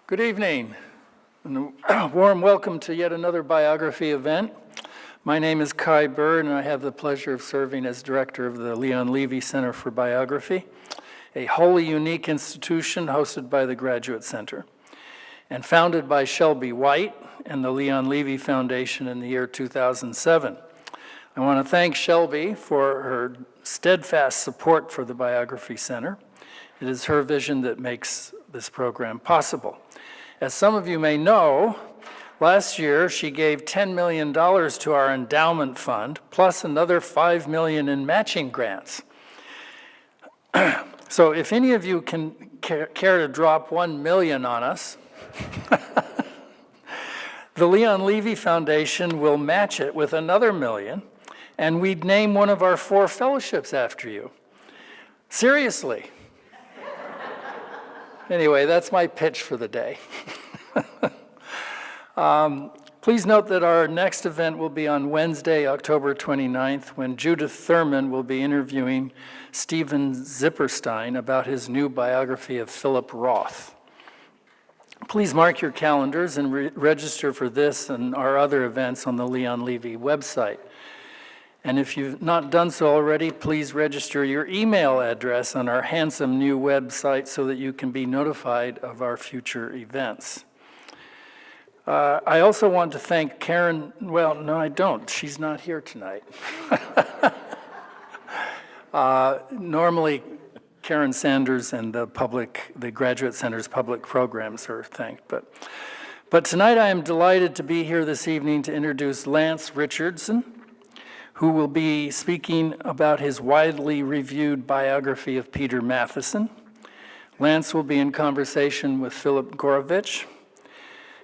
Good evening, and a warm welcome to yet another biography event. My name is Kai Bird, and I have the pleasure of serving as director of the Leon Levy Center for Biography, a wholly unique institution hosted by the Graduate Center, and founded by Shelby White and the Leon Levy Foundation in the year 2007. I want to thank Shelby for her steadfast support for the Biography Center. It is her vision that makes this program possible. As some of you may know, last year she gave $10 million to our endowment fund, plus another $5 million in matching grants. So if any of you can care to drop $1 million on us, the Leon Levy Foundation will match it with another $1 million, and we'd name one of our 4 fellowships after you. Seriously. Anyway, that's my pitch for the day. Please note that our next event will be on Wednesday, October 29th, when Judith Thurman will be interviewing Stephen Zipperstein about his new biography of Philip Roth. Please mark your calendars and register for this and our other events on the Leon Levy website. And if you've not done so already, please register your email address on our handsome new website so that you can be notified of our future events. I also want to thank Karen. Well, no, I don't. She's not here tonight. Normally, Karen Sanders and the Graduate Center's public programs are thanked. But tonight I am delighted to be here this evening to introduce Lance Richardson, who will be speaking about his widely reviewed biography of Peter Matthiessen. Lance will be in conversation with Philip Gourevitch.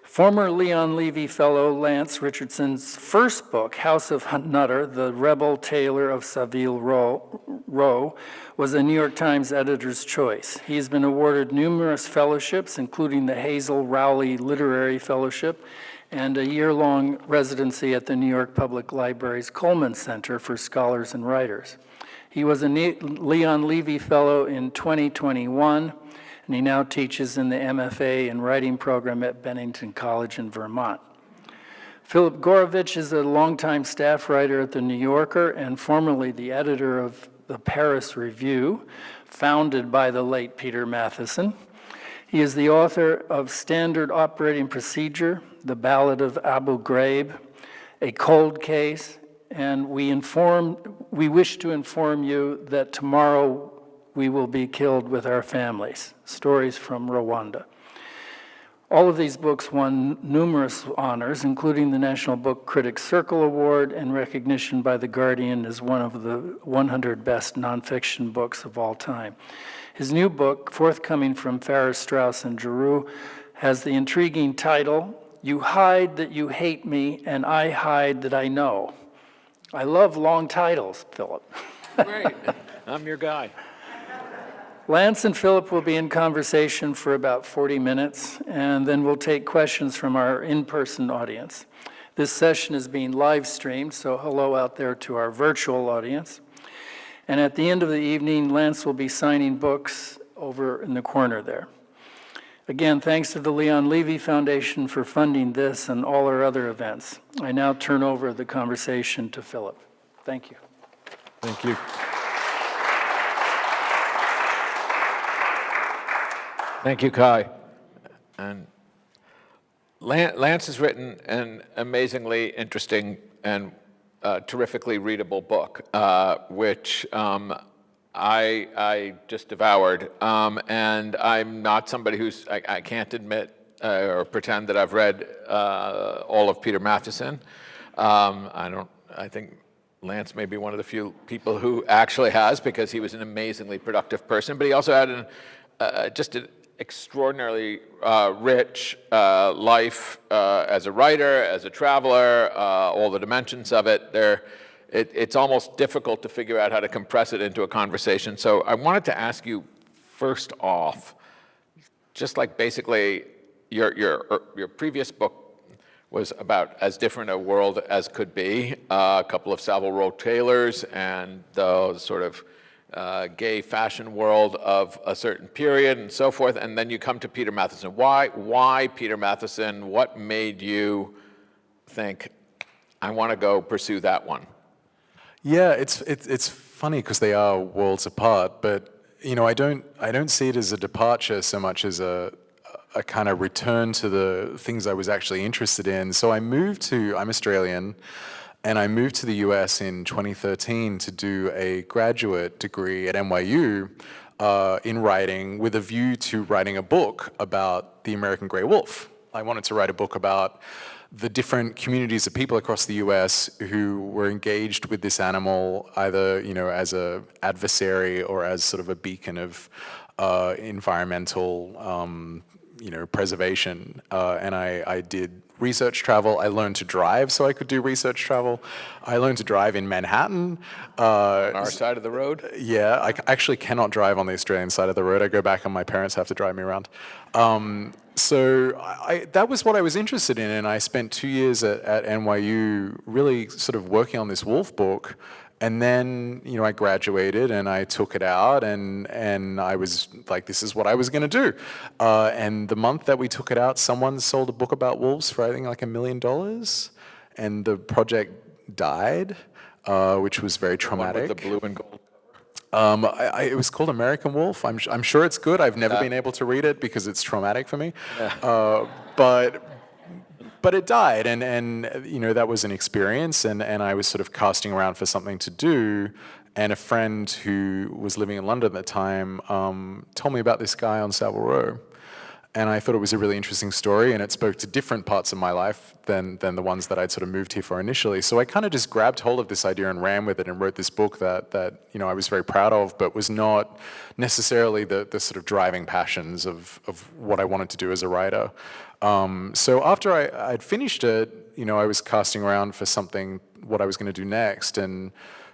Former Leon Levy Fellow Lance Richardson's first book, House of Nutter, The Rebel Tailor of Savile Row, was a New York Times editor's choice. He has been awarded numerous fellowships, including the Hazel Rowley Literary Fellowship and a year-long residency at the New York Public Library's Cullman Center for Scholars and Writers. He was a Leon Levy Fellow in 2021, and he now teaches in the MFA in Writing program at Bennington College in Vermont. Philip Gourevitch is a longtime staff writer at The New Yorker and formerly the editor of the Paris Review, founded by the late Peter Matthiessen. He is the author of Standard Operating Procedure, The Ballad of Abu Ghraib, A Cold Case, and we wish to inform you that tomorrow we will be killed with our families, Stories from Rwanda. All of these books won numerous honors, including the National Book Critics Circle Award and recognition by The Guardian as one of the 100 best nonfiction books of all time. His new book, forthcoming from Farrar, Straus Giroux, has the intriguing title, You Hide That You Hate Me, and I Hide That I Know. I love long titles, Philip. Great. I'm your guy. Lance and Philip will be in conversation for about 40 minutes, and then we'll take questions from our in-person audience. This session is being live streamed, so hello out there to our virtual audience. And at the end of the evening, Lance will be signing books over in the corner there. Again, thanks to the Leon Levy Foundation for funding this and all our other events. I now turn over the conversation to Philip. Thank you. Thank you. Thank you, Kai. And Lance has written an amazingly interesting and terrifically readable book, which I just devoured. And I'm not somebody I can't admit or pretend that I've read all of Peter Matthiessen. I think Lance may be one of the few people who actually has, because he was an amazingly productive person, but he also had just an extraordinarily rich life as a writer, as a traveler, all the dimensions of it. It's almost difficult to figure out how to compress it into a conversation. So I wanted to ask you, first off, just like basically your previous book was about as different a world as could be, a couple of Savile Row tailors and the sort of gay fashion world of a certain period and so forth, and then you come to Peter Matthiessen. Why Peter Matthiessen? What made you think, I want to go pursue that one? Yeah, it's funny because they are worlds apart, but I don't see it as a departure so much as a kind of return to the things I was actually interested in. So I'm Australian, and I moved to the US in 2013 to do a graduate degree at NYU in writing, with a view to writing a book about the American gray wolf. I wanted to write a book about the different communities of people across the US who were engaged with this animal, either as a adversary or as sort of a beacon of environmental preservation. And I did research travel. I learned to drive so I could do research travel. I learned to drive in Manhattan. On our side of the road? Yeah, I actually cannot drive on the Australian side of the road. I go back and my parents have to drive me around. So that was what I was interested in, and I spent 2 years at NYU really sort of working on this wolf book. And then, I graduated and I took it out, and I was like, this is what I was going to do. And the month that we took it out, someone sold a book about wolves for, I think, like $1 million. And the project died, which was very traumatic. With the blue and gold. It was called American Wolf. I'm sure it's good. I've never been able to read it because it's traumatic for me. But it died, and that was an experience, and I was sort of casting around for something to do, and a friend who was living in London at the time told me about this guy on Savile Row, and I thought it was a really interesting story, and it spoke to different parts of my life than the ones that I'd sort of moved here for initially. So I kind of just grabbed hold of this idea and ran with it and wrote this book that I was very proud of, but was not necessarily the sort of driving passions of what I wanted to do as a writer. So after I'd finished it, I was casting around for what I was going to do next, and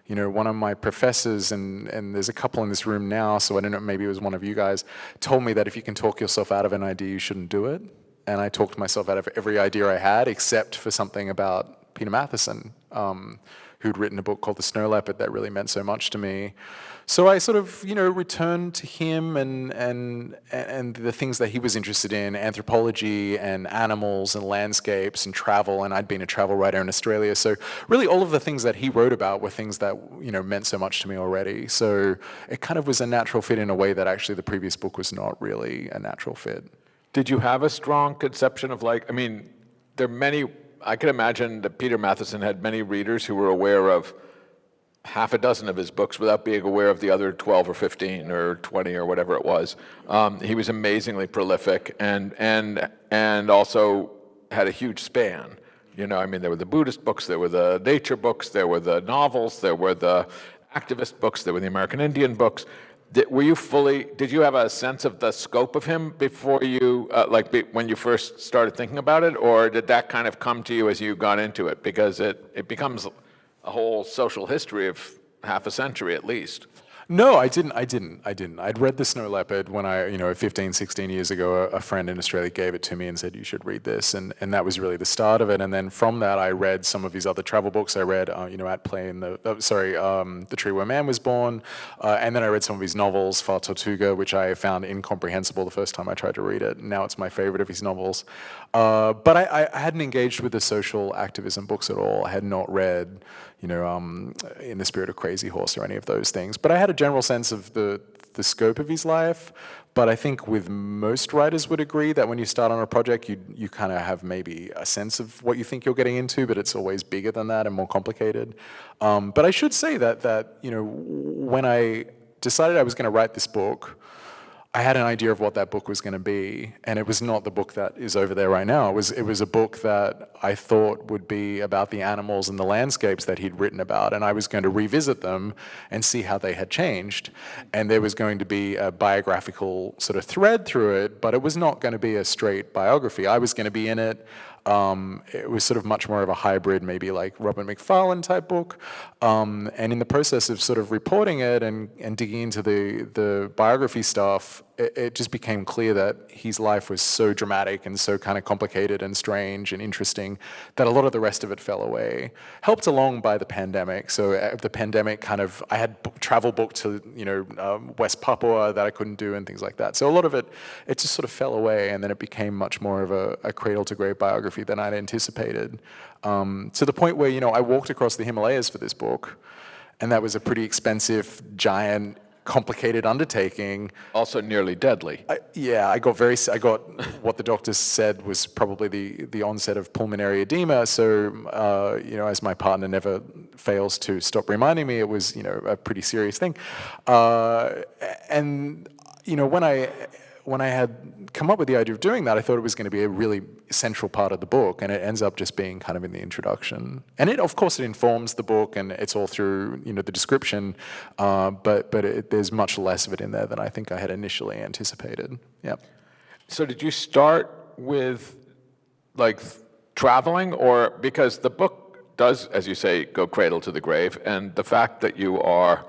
one of my professors, and there's a couple in this room now, so I don't know, maybe it was one of you guys, told me that if you can talk yourself out of an idea, you shouldn't do it. And I talked myself out of every idea I had, except for something about Peter Matthiessen, who'd written a book called The Snow Leopard that really meant so much to me. So I sort of, returned to him and the things that he was interested in, anthropology and animals and landscapes and travel, and I'd been a travel writer in Australia. So really all of the things that he wrote about were things that, meant so much to me already. So it kind of was a natural fit in a way that actually the previous book was not really a natural fit. Did you have a strong conception of there are many, I could imagine that Peter Matthiessen had many readers who were aware of half a dozen of his books without being aware of the other 12 or 15 or 20 or whatever it was. He was amazingly prolific and also had a huge span. There were the Buddhist books, there were the nature books, there were the novels, there were the activist books, there were the American Indian books. Did you have a sense of the scope of him before you, when you first started thinking about it, or did that kind of come to you as you got into it? Because it becomes a whole social history of half a century at least. No, I didn't. I'd read The Snow Leopard when 15, 16 years ago, a friend in Australia gave it to me and said, you should read this. And that was really the start of it. And then from that, I read some of his other travel books. I read, At Play in The Tree Where Man Was Born. And then I read some of his novels, Far Tortuga, which I found incomprehensible the first time I tried to read it. Now it's my favorite of his novels. But I hadn't engaged with the social activism books at all. I had not read, In the Spirit of Crazy Horse or any of those things. But I had a general sense of the scope of his life. But I think with most writers would agree that when you start on a project, you kind of have maybe a sense of what you think you're getting into, but it's always bigger than that and more complicated. But I should say that when I decided I was going to write this book, I had an idea of what that book was going to be, and it was not the book that is over there right now. It was a book that I thought would be about the animals and the landscapes that he'd written about, and I was going to revisit them and see how they had changed. And there was going to be a biographical sort of thread through it, but it was not going to be a straight biography. I was going to be in it. It was sort of much more of a hybrid, maybe like Robert McFarlane type book. And in the process of sort of reporting it and digging into the biography stuff, it just became clear that his life was so dramatic and so kind of complicated and strange and interesting that a lot of the rest of it fell away. Helped along by the pandemic. So the pandemic kind of, I had travel booked to, West Papua that I couldn't do and things like that. So a lot of it just sort of fell away, and then it became much more of a cradle-to-grave biography than I'd anticipated. To the point where, I walked across the Himalayas for this book, and that was a pretty expensive, giant, complicated undertaking. Also nearly deadly. I got what the doctors said was probably the onset of pulmonary edema. So, as my partner never fails to stop reminding me, it was, a pretty serious thing. And, when I had come up with the idea of doing that, I thought it was going to be a really central part of the book, and it ends up just being kind of in the introduction. And of course, it informs the book, and it's all through, the description, but there's much less of it in there than I think I had initially anticipated. Yeah. So did you start with, traveling, or because the book does, as you say, go cradle to the grave, and the fact that you are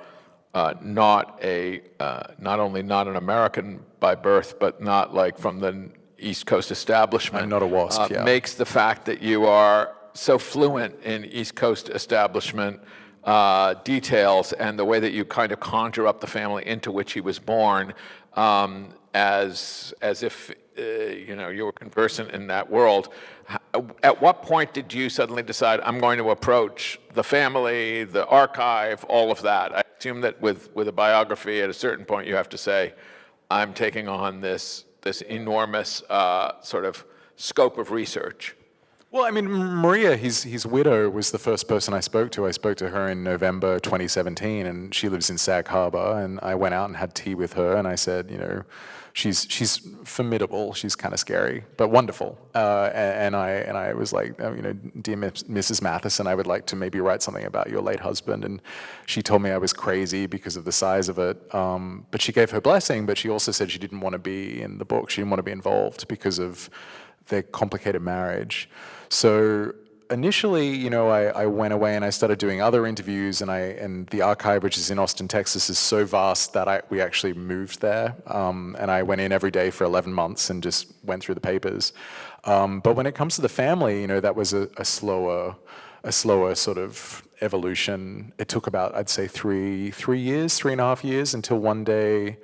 not only not an American by birth, but not from the East Coast establishment. I'm not a WASP, yeah. Makes the fact that you are so fluent in East Coast establishment details and the way that you kind of conjure up the family into which he was born, as if you were conversant in that world. At what point did you suddenly decide, I'm going to approach the family, the archive, all of that? I assume that with a biography, at a certain point, you have to say, I'm taking on this enormous sort of scope of research. Well, I mean, Maria, his widow, was the first person I spoke to. I spoke to her in November 2017, and she lives in Sag Harbor, and I went out and had tea with her, and I said, she's formidable, she's kind of scary, but wonderful. And I was like, dear Mrs. Matthiessen, I would like to maybe write something about your late husband. And she told me I was crazy because of the size of it. But she gave her blessing, but she also said she didn't want to be in the book. She didn't want to be involved because of their complicated marriage. So initially, I went away and I started doing other interviews, and the archive, which is in Austin, Texas, is so vast that we actually moved there. And I went in every day for 11 months and just went through the papers. But when it comes to the family, that was a slower sort of evolution. It took about, I'd say, 3.5 years, until one day,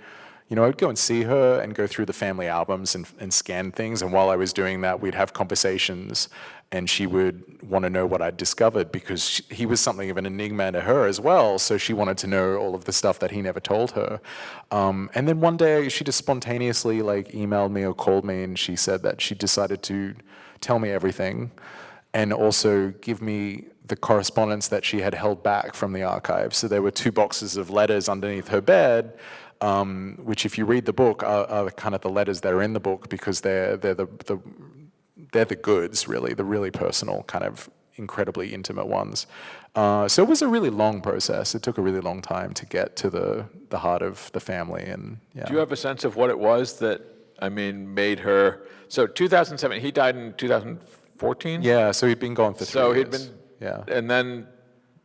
I would go and see her and go through the family albums and scan things. And while I was doing that, we'd have conversations, and she would want to know what I'd discovered, because he was something of an enigma to her as well. So she wanted to know all of the stuff that he never told her. And then one day she just spontaneously emailed me or called me, and she said that she decided to tell me everything, and also give me the correspondence that she had held back from the archive. So there were 2 boxes of letters underneath her bed, which, if you read the book, are kind of the letters that are in the book, because they're the goods, really, the really personal, kind of incredibly intimate ones. So it was a really long process. It took a really long time to get to the heart of the family. And yeah. Do you have a sense of what it was that, made her? So 2007, he died in 2014? Yeah, so he'd been gone for 3 years. So he'd been, yeah. And then,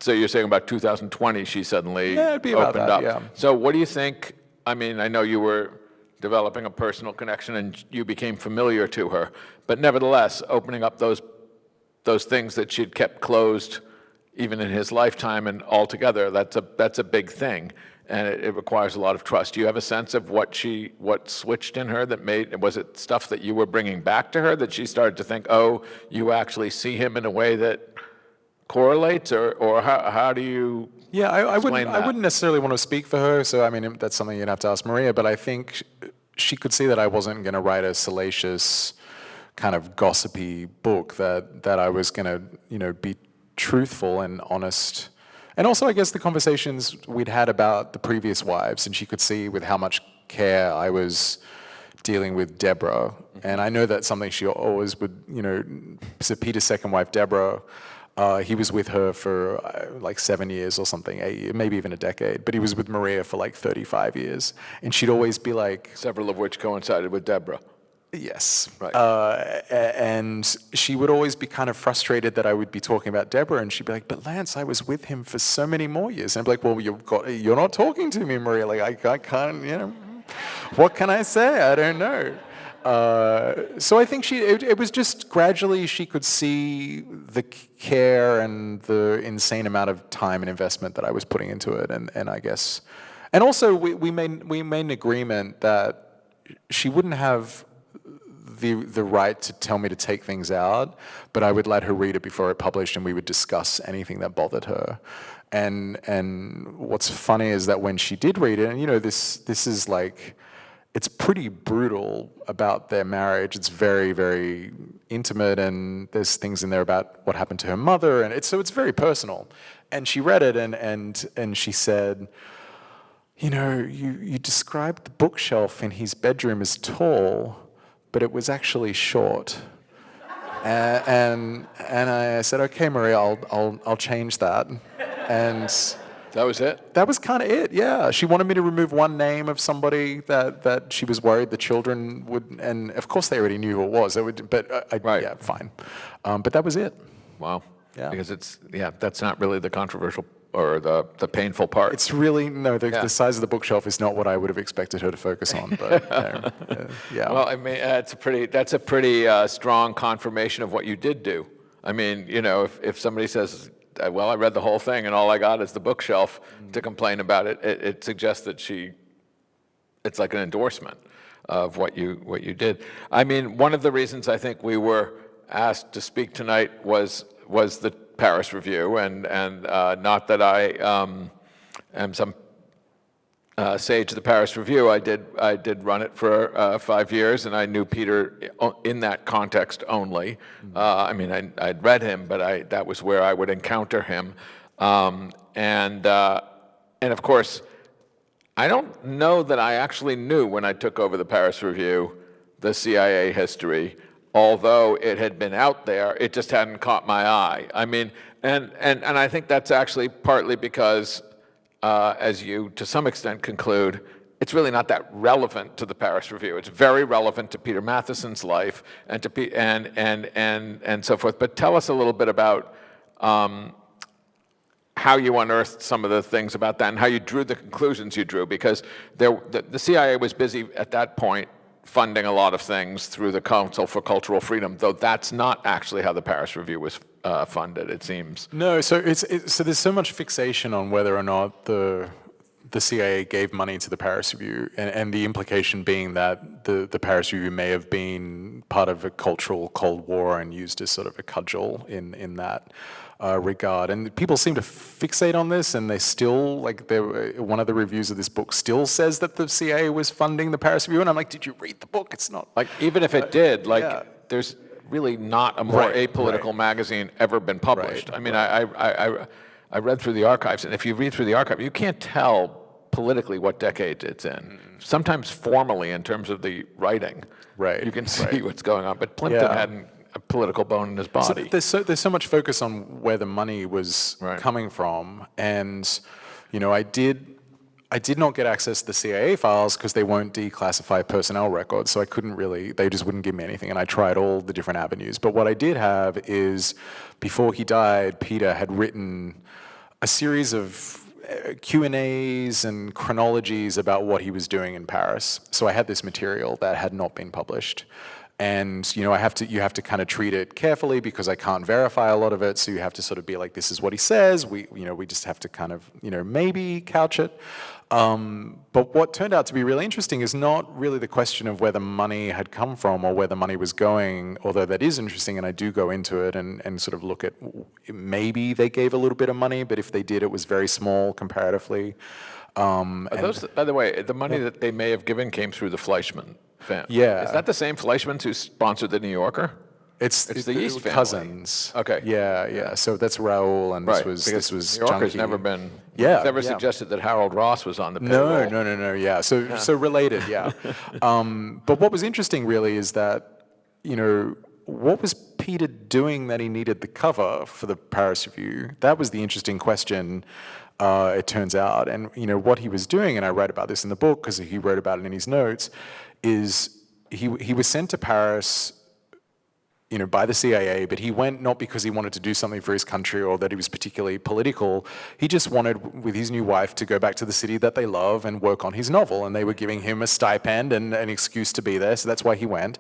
so you're saying about 2020, she suddenly it'd be about opened that, up. yeah. So what do you think? I know you were developing a personal connection and you became familiar to her, but nevertheless, opening up those things that she'd kept closed even in his lifetime and altogether, that's a big thing, and it requires a lot of trust. Do you have a sense of what switched in her was it stuff that you were bringing back to her that she started to think, oh, you actually see him in a way that correlates, or how do you? Yeah, I wouldn't necessarily want to speak for her, so that's something you'd have to ask Maria, but I think she could see that I wasn't going to write a salacious, kind of gossipy book, that I was going to, be truthful and honest. And also, I guess, the conversations we'd had about the previous wives, and she could see with how much care I was dealing with Deborah. And I know that's something she always would, so Peter's second wife, Deborah, he was with her for 7 years or something, 8 years, maybe even a decade. But he was with Maria for 35 years. And she'd always be like... Several of which coincided with Deborah. Yes. Right. And she would always be kind of frustrated that I would be talking about Deborah. And she'd be like, but Lance, I was with him for so many more years. And I'd be like, well, you're not talking to me, Maria. I can't, what can I say? I don't know. So I think it was just gradually she could see the care and the insane amount of time and investment that I was putting into it, and I guess, and also we made an agreement that she wouldn't have the right to tell me to take things out, but I would let her read it before it published, and we would discuss anything that bothered her. And what's funny is that when she did read it, and this is like, it's pretty brutal about their marriage. It's very, very intimate, and there's things in there about what happened to her mother, and it's very personal. And she read it, and she said, you described the bookshelf in his bedroom as tall, but it was actually short. And I said, okay, Maria, I'll change that. And That was it? that was kind of it, yeah. She wanted me to remove one name of somebody that she was worried the children would, and of course they already knew who it was. Right. Yeah, fine. But that was it. Wow. Yeah. Because that's not really the controversial or the painful part. It's really, no, Yeah. the size of the bookshelf is not what I would have expected her to focus on, but yeah. Well, I mean, that's a pretty strong confirmation of what you did do. I mean, if somebody says, well, I read the whole thing and all I got is the bookshelf to complain about it, it suggests that it's like an endorsement of what you did. I mean, one of the reasons I think we were asked to speak tonight was the Paris Review, and not that I am some sage of the Paris Review. I did run it for 5 years, and I knew Peter in that context only. I mean, I'd read him, but that was where I would encounter him. And of course, I don't know that I actually knew when I took over the Paris Review the CIA history, although it had been out there, it just hadn't caught my eye. I mean, and I think that's actually partly because, as you to some extent conclude, it's really not that relevant to the Paris Review. It's very relevant to Peter Mathiessen's life and to and so forth. But tell us a little bit about how you unearthed some of the things about that and how you drew the conclusions you drew, because the CIA was busy at that point funding a lot of things through the Council for Cultural Freedom, though that's not actually how the Paris Review was funded, it seems. No, so so there's so much fixation on whether or not the CIA gave money to the Paris Review, and the implication being that the Paris Review may have been part of a cultural Cold War and used as sort of a cudgel in that regard. And people seem to fixate on this, and they still, one of the reviews of this book still says that the CIA was funding the Paris Review, and I'm like, did you read the book? It's not. Like, even if it did, yeah. there's really not a more Right, apolitical right. magazine ever been published. Right, I mean, I read through the archives, and if you read through the archive, you can't tell politically what decade it's in. Sometimes formally, in terms of the writing, Right, you can see right. what's going on. But Plimpton Yeah. hadn't a political bone in his So body. there's so much focus on where the money was Right. coming from, and I did not get access to the CIA files because they won't declassify personnel records, so I couldn't really. They just wouldn't give me anything, and I tried all the different avenues. But what I did have is, before he died, Peter had written a series of Q&As and chronologies about what he was doing in Paris. So I had this material that had not been published. And you have to kind of treat it carefully because I can't verify a lot of it. So you have to sort of be like, this is what he says. We just have to kind of maybe couch it. But what turned out to be really interesting is not really the question of where the money had come from or where the money was going, although that is interesting, and I do go into it and sort of look at maybe they gave a little bit of money, but if they did, it was very small comparatively. Those, by the way, the money that they may have given came through the Fleischmann family. Yeah. Is that the same Fleischmanns who sponsored the New Yorker? It's the East family. cousins. Okay. Yeah. So that's Raoul, and Right. this was New Yorker's Junkie. never been. Yeah, Never yeah. suggested that Harold Ross was on the payroll. No. Yeah. So related. Yeah. But what was interesting really is that what was Peter doing that he needed the cover for the Paris Review? That was the interesting question. It turns out, and what he was doing, and I write about this in the book because he wrote about it in his notes, is he was sent to Paris by the CIA, but he went not because he wanted to do something for his country or that he was particularly political. He just wanted, with his new wife, to go back to the city that they love and work on his novel, and they were giving him a stipend and an excuse to be there, so that's why he went.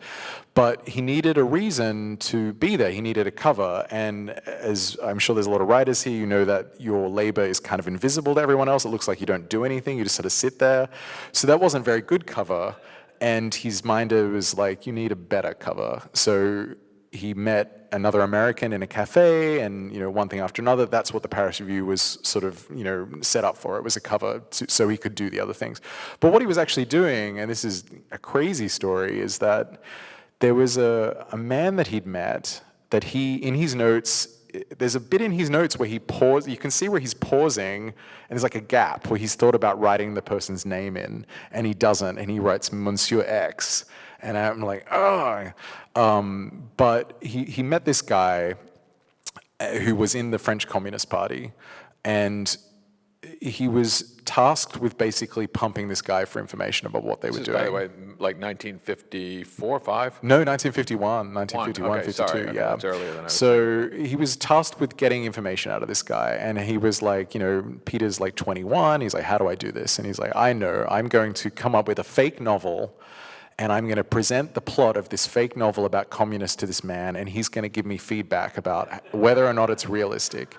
But he needed a reason to be there. He needed a cover, and as I'm sure there's a lot of writers here, you know that your labor is kind of invisible to everyone else. It looks like you don't do anything, you just sort of sit there. So that wasn't very good cover, and his minder was like, you need a better cover. So he met another American in a cafe, and one thing after another. That's what the Paris Review was sort of set up for. It was a cover so he could do the other things. But what he was actually doing, and this is a crazy story, is that there was a man that he'd met that in his notes, there's a bit in his notes where he paused. You can see where he's pausing, and there's like a gap where he's thought about writing the person's name in, and he doesn't, and he writes Monsieur X. And I'm like, oh. But he met this guy who was in the French Communist Party, and he was tasked with basically pumping this guy for information about what they were doing. By the way, like 1954, 5? No, 1951, Okay, 52, sorry, yeah. that's earlier than I was So he was tasked with getting information out of this guy, and he was like, Peter's like 21, he's like, how do I do this? And he's like, I know, I'm going to come up with a fake novel, and I'm going to present the plot of this fake novel about communists to this man, and he's going to give me feedback about whether or not it's realistic.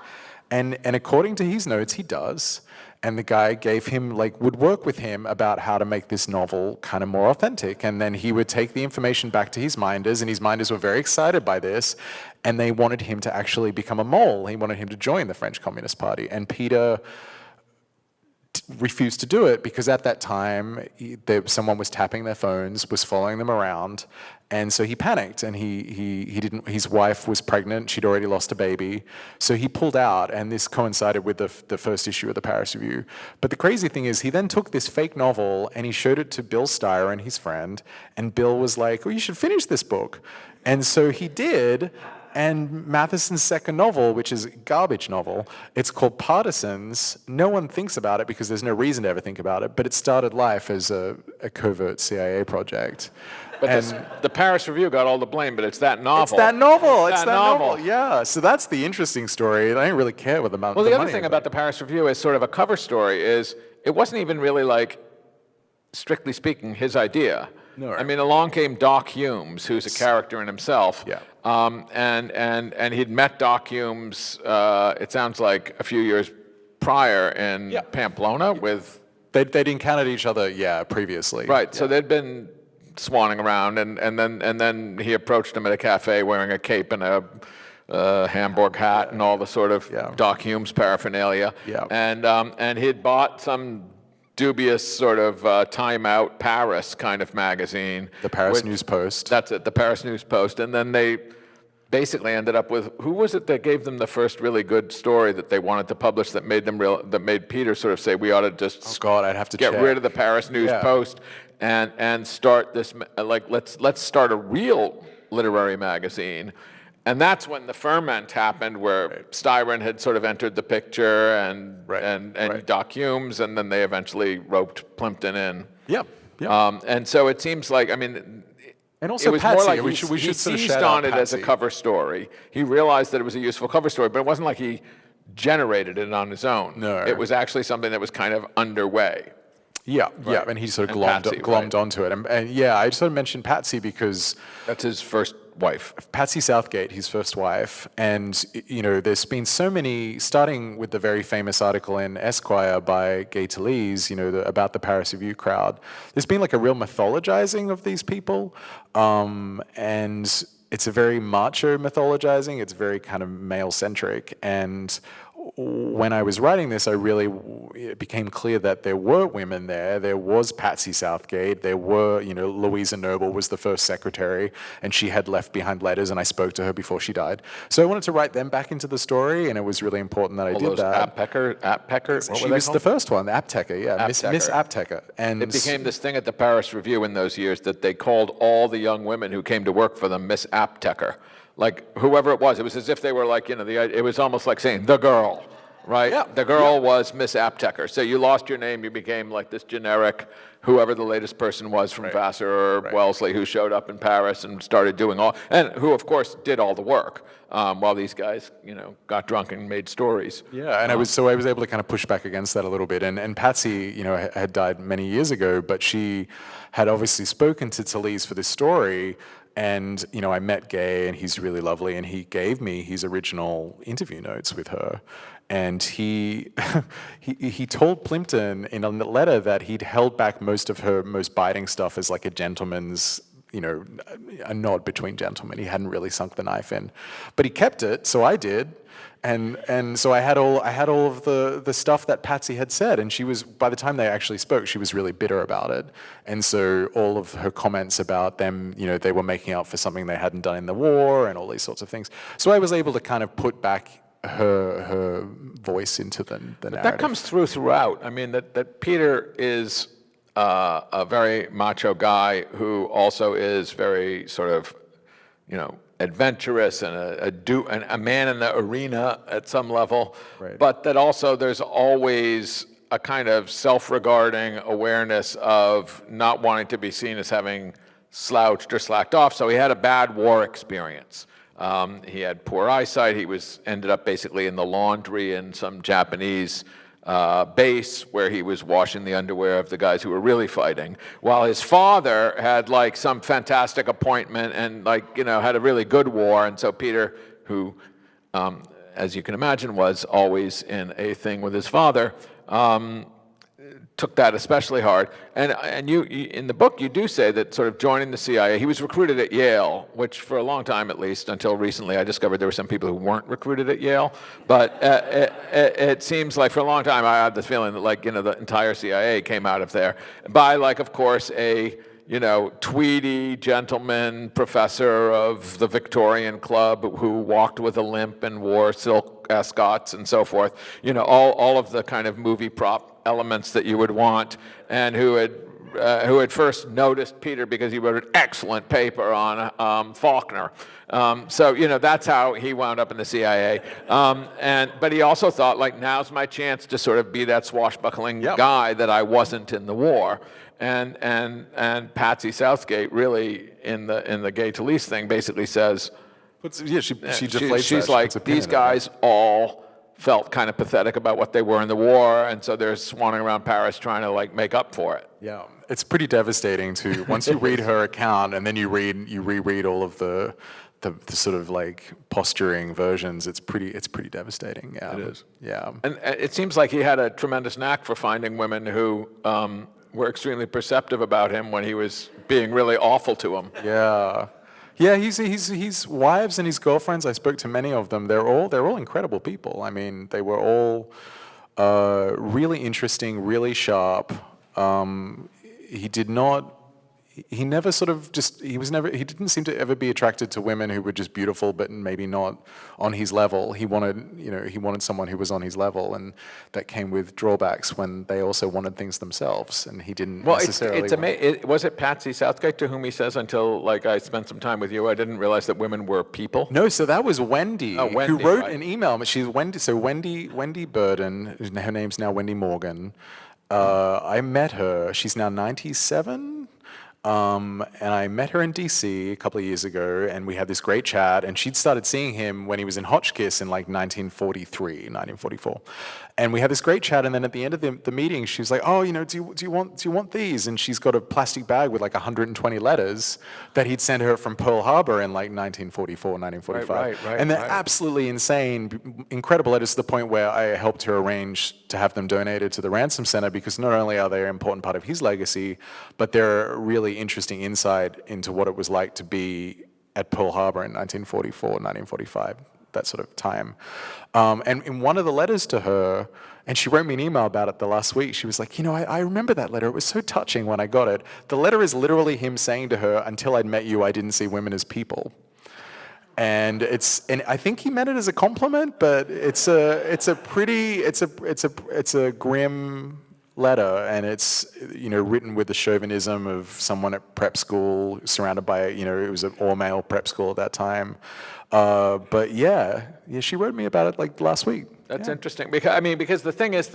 And according to his notes, he does. And the guy gave him, would work with him about how to make this novel kind of more authentic. And then he would take the information back to his minders, and his minders were very excited by this. And they wanted him to actually become a mole. He wanted him to join the French Communist Party. And Peter refused to do it because at that time someone was tapping their phones, was following them around, and so he panicked, and he didn't. His wife was pregnant; she'd already lost a baby, so he pulled out, and this coincided with the first issue of the Paris Review. But the crazy thing is, he then took this fake novel and he showed it to Bill Steyer and his friend, and Bill was like, "Well, you should finish this book," and so he did. And Mathiessen's second novel, which is a garbage novel, it's called Partisans. No one thinks about it because there's no reason to ever think about it, but it started life as a covert CIA project. But the Paris Review got all the blame, but it's that novel. It's that novel, yeah. So that's the interesting story. I didn't really care what the money. Well, the other thing about the Paris Review is sort of a cover story is it wasn't even really strictly speaking, his idea. No, right. I mean, along came Doc Humes, who's a character in himself. Yeah. And he'd met Doc Humes, it sounds like a few years prior in Pamplona with... They'd encountered each other, previously. Right, so they'd been swanning around, and then he approached him at a cafe wearing a cape and a Hamburg hat and all the sort of Doc Humes paraphernalia. Yeah. And he'd bought some dubious sort of Time Out Paris kind of magazine. The Paris News Post. That's it, the Paris News Post. And then they basically ended up with, who was it that gave them the first really good story that they wanted to publish that made Peter sort of say, we ought to just I'd have to get rid of the Paris News Post and start this, let's start a real literary magazine. And that's when the ferment happened, where Styron had sort of entered the picture, and Doc Humes, and then they eventually roped Plimpton in. Yeah. And so it seems like, I mean, and also it was Patsy. more like we should he sort of seized shout on out it as a Patsy. cover story. He realized that it was a useful cover story, but it wasn't like he generated it on his own. No. It was actually something that was kind of underway. Yeah, and he sort of glommed onto it. And I sort of mentioned Patsy because... That's his first wife. Patsy Southgate, his first wife. And, there's been so many, starting with the very famous article in Esquire by Gay Talese, about the Paris Review crowd. There's been a real mythologizing of these people. And it's a very macho mythologizing. It's very kind of male-centric. And when I was writing this, it became clear that there were women there. There was Patsy Southgate. There were, Louisa Noble was the first secretary, and she had left behind letters, and I spoke to her before she died. So I wanted to write them back into the story, and it was really important that I did that. Apteker? She was the first one, the Apteker, Miss Apteker. And it became this thing at the Paris Review in those years that they called all the young women who came to work for them Miss Apteker. Like, whoever it was as if they were it was almost like saying, the girl. right? Yeah. The girl was Miss Apteker. So you lost your name, you became like this generic, whoever the latest person was from Vassar or Wellesley who showed up in Paris and started doing and who of course did all the work while these guys, got drunk and made stories. Yeah, and I was able to kind of push back against that a little bit. And Patsy, had died many years ago, but she had obviously spoken to Talese for this story. And, I met Gay, and he's really lovely, and he gave me his original interview notes with her. And he he told Plimpton in a letter that he'd held back most of her most biting stuff as like a gentleman's, a nod between gentlemen. He hadn't really sunk the knife in. But he kept it, so I did. And so I had all of the stuff that Patsy had said, and she was, by the time they actually spoke, she was really bitter about it. And so all of her comments about them, they were making up for something they hadn't done in the war and all these sorts of things. So I was able to kind of put back her voice into the narrative. That comes throughout. I mean, that Peter is a very macho guy who also is very sort of, adventurous and a man in the arena at some level, but that also there's always a kind of self-regarding awareness of not wanting to be seen as having slouched or slacked off. So he had a bad war experience. He had poor eyesight. He ended up basically in the laundry in some Japanese base where he was washing the underwear of the guys who were really fighting, while his father had like some fantastic appointment and had a really good war. And so Peter, who, as you can imagine, was always in a thing with his father, took that especially hard. And you in the book, you do say that sort of joining the CIA, he was recruited at Yale, which for a long time, at least, until recently, I discovered there were some people who weren't recruited at Yale. But it seems like for a long time, I had this feeling that the entire CIA came out of there by of course, a tweedy gentleman professor of the Victorian Club who walked with a limp and wore silk ascots and so forth. All of the kind of movie prop elements that you would want, and who had first noticed Peter because he wrote an excellent paper on Faulkner. So that's how he wound up in the CIA. But he also thought now's my chance to sort of be that swashbuckling guy that I wasn't in the war. And Patsy Southgate really in the Gay Talese thing basically says, she deflates she's that. like, these guys all felt kind of pathetic about what they were in the war, and so they're swanning around Paris trying to make up for it. Yeah, it's pretty devastating to once you read her account and then you reread all of the sort of posturing versions. It's pretty devastating. Yeah, it is. Yeah, and it seems like he had a tremendous knack for finding women who were extremely perceptive about him when he was being really awful to them. Yeah. Yeah, his wives and his girlfriends, I spoke to many of them. They're all incredible people. I mean, they were all really interesting, really sharp. He never sort of he didn't seem to ever be attracted to women who were just beautiful but maybe not on his level. He wanted someone who was on his level, and that came with drawbacks when they also wanted things themselves, and he didn't necessarily. It's amazing. Was it Patsy Southgate to whom he says, until I spent some time with you, I didn't realize that women were people? No, so that was Wendy, Wendy, who wrote right. an email. She's Wendy. So Wendy Burden, her name's now Wendy Morgan. I met her. She's now 97. And I met her in DC a couple of years ago, and we had this great chat, and she'd started seeing him when he was in Hotchkiss in 1943, 1944. And we had this great chat, and then at the end of the meeting, she was like, "Oh, do you want these?" And she's got a plastic bag with 120 letters that he'd sent her from Pearl Harbor in 1944, 1945. Right, and they're absolutely insane, incredible letters to the point where I helped her arrange to have them donated to the Ransom Center, because not only are they an important part of his legacy, but they're a really interesting insight into what it was like to be at Pearl Harbor in 1944, 1945. That sort of time. And in one of the letters to her, and she wrote me an email about it the last week, she was like, I remember that letter. It was so touching when I got it. The letter is literally him saying to her, "Until I'd met you, I didn't see women as people." And I think he meant it as a compliment, but it's a grim letter, and it's written with the chauvinism of someone at prep school, surrounded by it was an all-male prep school at that time. But yeah, she wrote me about it last week. That's interesting. Because the thing is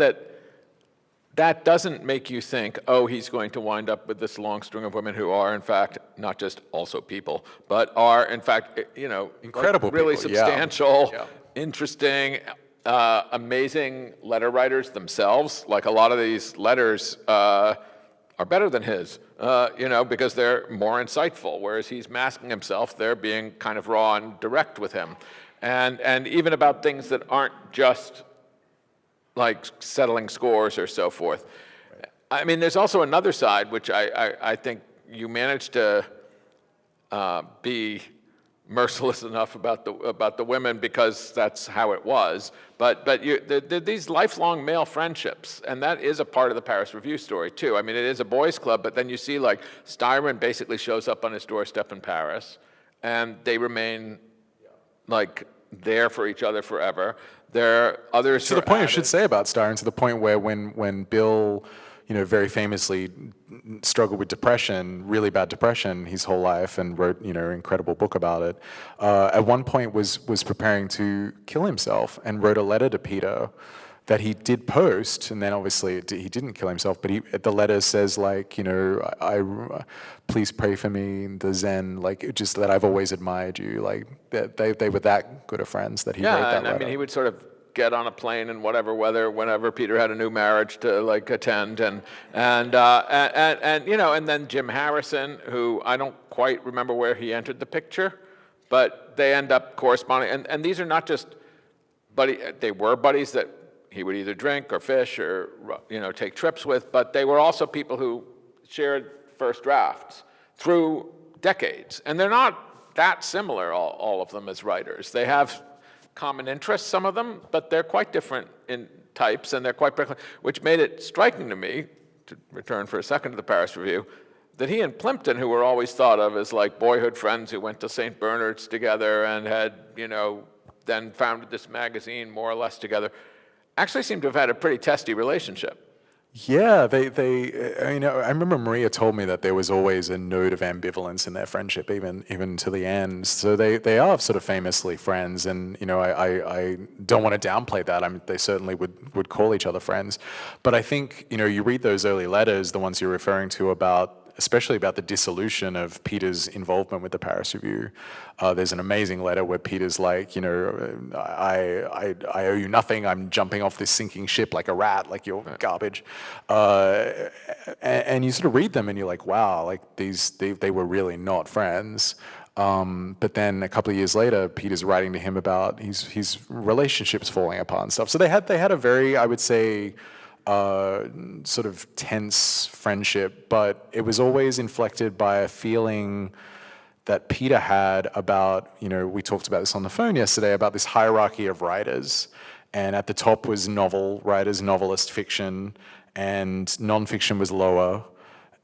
that doesn't make you think, oh, he's going to wind up with this long string of women who are, in fact, not just also people, but are, in fact, Incredible really people, yeah. substantial, Yeah. interesting, amazing letter writers themselves. Like a lot of these letters are better than his, because they're more insightful, whereas he's masking himself. They're being kind of raw and direct with him. And even about things that aren't just like settling scores or so forth. Right. There's also another side, which I think you managed to be merciless enough about the women because that's how it was. But these lifelong male friendships, and that is a part of the Paris Review story too. It is a boys' club, but then you see like Styron basically shows up on his doorstep in Paris, and they remain like there for each other forever. There are others to the point I should say about Styron, to the point where when Bill, very famously struggled with depression, really bad depression his whole life, and wrote, an incredible book about it. At one point was preparing to kill himself and wrote a letter to Peter that he did post, and then obviously he didn't kill himself, but the letter says like, I please pray for me, the Zen, like just that I've always admired you, like that they were that good of friends that he wrote that letter. He would sort of get on a plane in whatever weather whenever Peter had a new marriage to like attend, and then Jim Harrison, who I don't quite remember where he entered the picture, but they end up corresponding, and these are not just they were buddies that he would either drink or fish or take trips with, but they were also people who shared first drafts through decades, and they're not that similar, all of them, as writers. They have common interests, some of them, but they're quite different in types, and they're quite different, which made it striking to me, to return for a second to the Paris Review, that he and Plimpton, who were always thought of as like boyhood friends who went to St. Bernard's together and had, then founded this magazine more or less together, actually seem to have had a pretty testy relationship. Yeah, I remember Maria told me that there was always a note of ambivalence in their friendship, even to the end. So they are sort of famously friends, and I don't want to downplay that. They certainly would call each other friends, but I think you read those early letters, the ones you're referring to especially about the dissolution of Peter's involvement with the Paris Review. There's an amazing letter where Peter's like, I owe you nothing. I'm jumping off this sinking ship like a rat, like you're garbage. And you sort of read them and you're like, wow, like they were really not friends. But then a couple of years later, Peter's writing to him about his relationships falling apart and stuff. So they had a very, I would say, sort of tense friendship, but it was always inflected by a feeling that Peter had about, we talked about this on the phone yesterday, about this hierarchy of writers. And at the top was novel writers, novelist fiction, and nonfiction was lower.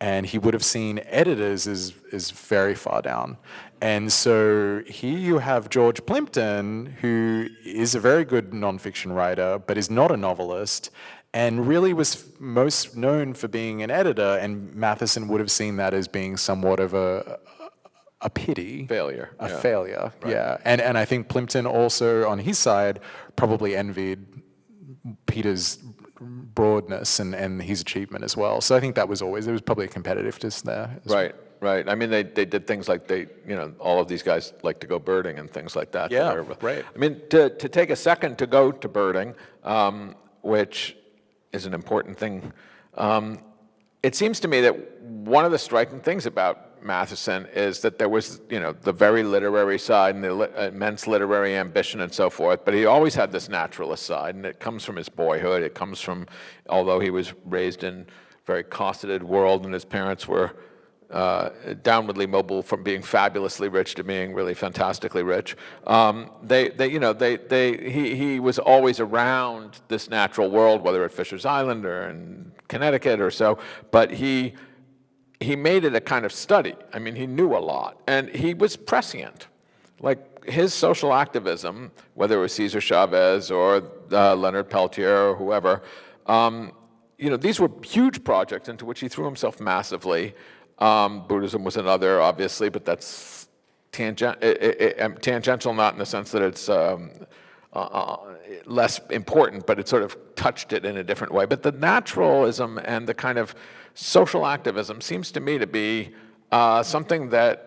And he would have seen editors as very far down. And so here you have George Plimpton, who is a very good nonfiction writer, but is not a novelist, and really was most known for being an editor, and Matthiessen would have seen that as being somewhat of a pity. Failure. A failure, right. Yeah. And I think Plimpton also, on his side, probably envied Peter's broadness and his achievement as well. So I think there was probably a competitiveness there. Right. Right. They did things like all of these guys like to go birding and things like that. Yeah, right. To take a second to go to birding, which is an important thing. It seems to me that one of the striking things about Matthiessen is that there was, the very literary side and the immense literary ambition and so forth, but he always had this naturalist side, and it comes from his boyhood. It comes from, although he was raised in a very cosseted world and his parents were downwardly mobile from being fabulously rich to being really fantastically rich. He was always around this natural world, whether at Fisher's Island or in Connecticut or so, but he made it a kind of study. He knew a lot, and he was prescient. Like his social activism, whether it was Cesar Chavez or Leonard Peltier or whoever, these were huge projects into which he threw himself massively. Buddhism was another, obviously, but that's tangential, not in the sense that it's less important, but it sort of touched it in a different way. But the naturalism and the kind of social activism seems to me to be something that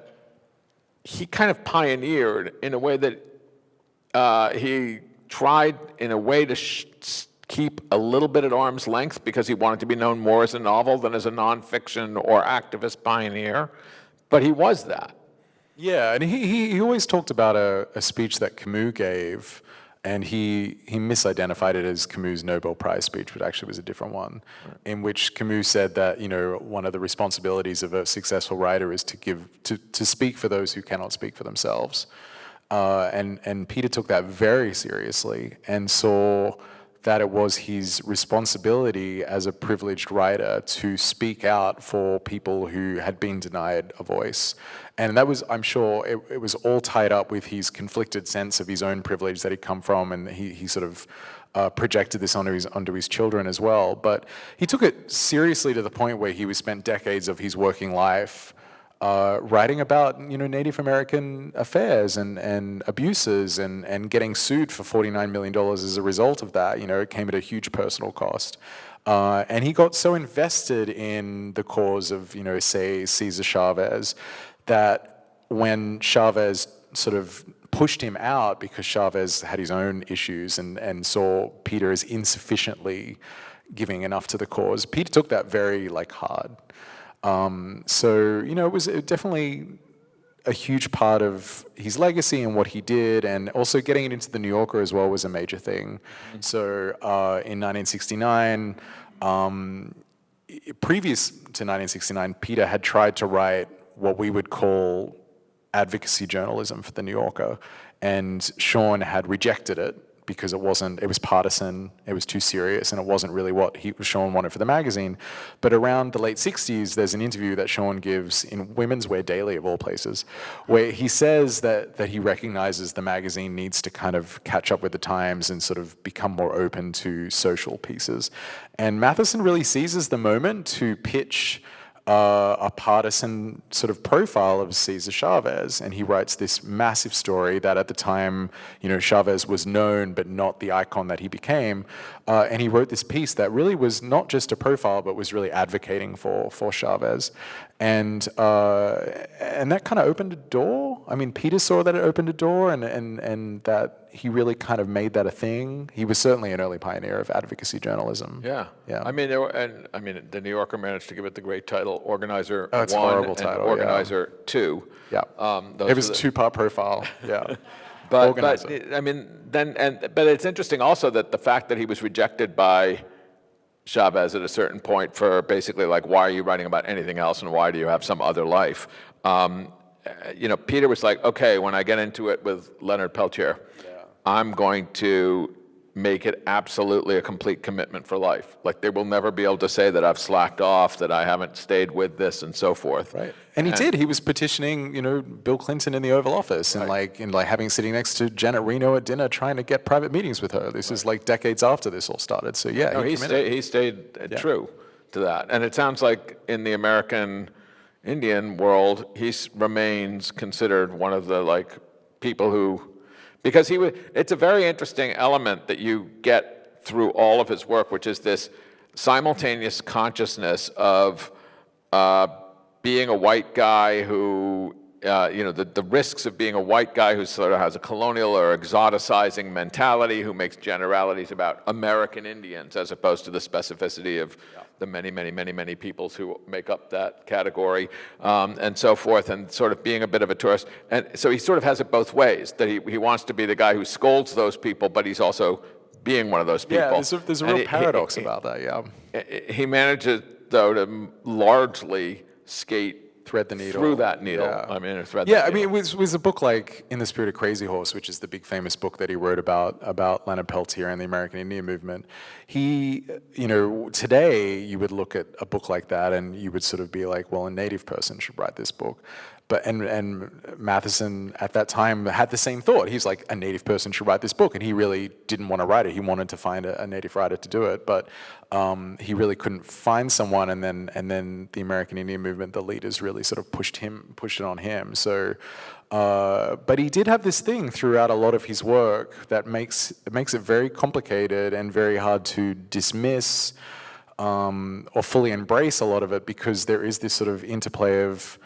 he kind of pioneered in a way that he tried in a way to keep a little bit at arm's length because he wanted to be known more as a novel than as a nonfiction or activist pioneer. But he was that. Yeah, and he always talked about a speech that Camus gave, and he misidentified it as Camus' Nobel Prize speech, but actually was a different one, in which Camus said that, you know, one of the responsibilities of a successful writer is to speak for those who cannot speak for themselves. And Peter took that very seriously and saw that it was his responsibility as a privileged writer to speak out for people who had been denied a voice. And that was, I'm sure, it was all tied up with his conflicted sense of his own privilege that he'd come from, and he sort of projected this onto his children as well. But he took it seriously to the point where he spent decades of his working life writing about, you know, Native American affairs and abuses and getting sued for $49 million as a result of that. You know, it came at a huge personal cost. And he got so invested in the cause of, you know, say, Cesar Chavez, that when Chavez sort of pushed him out because Chavez had his own issues and saw Peter as insufficiently giving enough to the cause, Peter took that very, hard. So, you know, it was definitely a huge part of his legacy and what he did, and also getting it into the New Yorker as well was a major thing. So in 1969, previous to 1969, Peter had tried to write what we would call advocacy journalism for the New Yorker, and Sean had rejected it because it was partisan, it was too serious, and it wasn't really what Sean wanted for the magazine. But around the late 60s, there's an interview that Sean gives in Women's Wear Daily, of all places, where he says that he recognizes the magazine needs to kind of catch up with the times and sort of become more open to social pieces. And Matthiessen really seizes the moment to pitch a partisan sort of profile of Cesar Chavez, and he writes this massive story that at the time, you know, Chavez was known but not the icon that he became, and he wrote this piece that really was not just a profile but was really advocating for Chavez, and that kind of opened a door. I mean, Peter saw that it opened a door, and that he really kind of made that a thing. He was certainly an early pioneer of advocacy journalism. Yeah. I mean, the New Yorker managed to give it the great title, Organizer it's 1 a horrible and title, Organizer 2. Yeah. It was a two-part profile. Yeah. But I mean, but it's interesting also that the fact that he was rejected by Chavez at a certain point for basically why are you writing about anything else and why do you have some other life? You know, Peter was like, okay, when I get into it with Leonard Peltier, I'm going to make it absolutely a complete commitment for life. They will never be able to say that I've slacked off, that I haven't stayed with this, and so forth. Right. And he did. He was petitioning, you know, Bill Clinton in the Oval Office, and having sitting next to Janet Reno at dinner, trying to get private meetings with her. This is decades after this all started. So yeah, he stayed true to that. And it sounds like in the American Indian world, he remains considered one of the people who. Because it's a very interesting element that you get through all of his work, which is this simultaneous consciousness of being a white guy who, the risks of being a white guy who sort of has a colonial or exoticizing mentality, who makes generalities about American Indians as opposed to the specificity of the many, many, many, many peoples who make up that category, and so forth, and sort of being a bit of a tourist. And so he sort of has it both ways, that he wants to be the guy who scolds those people, but he's also being one of those people. Yeah, there's a real paradox about that, yeah. He manages, though, to largely thread the needle through that needle. Yeah. I mean, thread. Yeah, I mean, it was a book like In the Spirit of Crazy Horse, which is the big famous book that he wrote about Leonard Peltier and the American Indian movement. He, you know, today you would look at a book like that and you would sort of be like, well, a Native person should write this book. But and Matthiessen at that time had the same thought. He's like, a Native person should write this book, and he really didn't want to write it. He wanted to find a Native writer to do it, but he really couldn't find someone. And then the American Indian movement, the leaders really really sort of pushed it on him. So, but he did have this thing throughout a lot of his work that makes it very complicated and very hard to dismiss or fully embrace a lot of it, because there is this sort of interplay of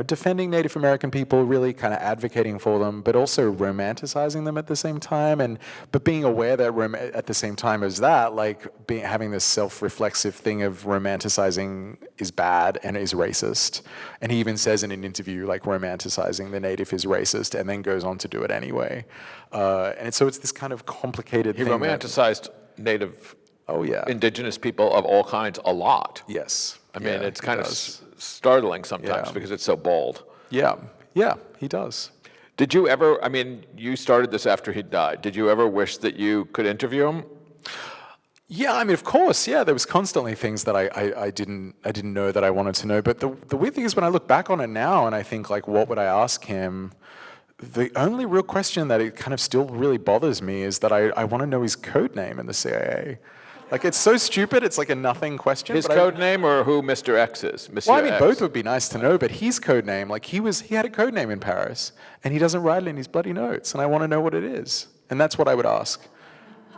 defending Native American people, really kind of advocating for them, but also romanticizing them at the same time, but being aware that at the same time as that, like having this self-reflexive thing of romanticizing is bad and is racist. And he even says in an interview, like, romanticizing the Native is racist, and then goes on to do it anyway. So it's this kind of complicated thing. He romanticized Native indigenous people of all kinds a lot. Yes. I mean, it's kind of startling sometimes because it's so bold. Yeah, he does. Did you ever, I mean, you started this after he died. Did you ever wish that you could interview him? Yeah, I mean, of course, yeah. There was constantly things that I didn't know that I wanted to know. But the weird thing is, when I look back on it now and I think, like, what would I ask him? The only real question that it kind of still really bothers me is that I want to know his code name in the CIA. Like, it's so stupid, it's like a nothing question. His code name, or who Mr. X is? Monsieur Well, I mean, X. both would be nice to know, but his code name, like, he had a code name in Paris, and he doesn't write it in his bloody notes, and I want to know what it is. And that's what I would ask.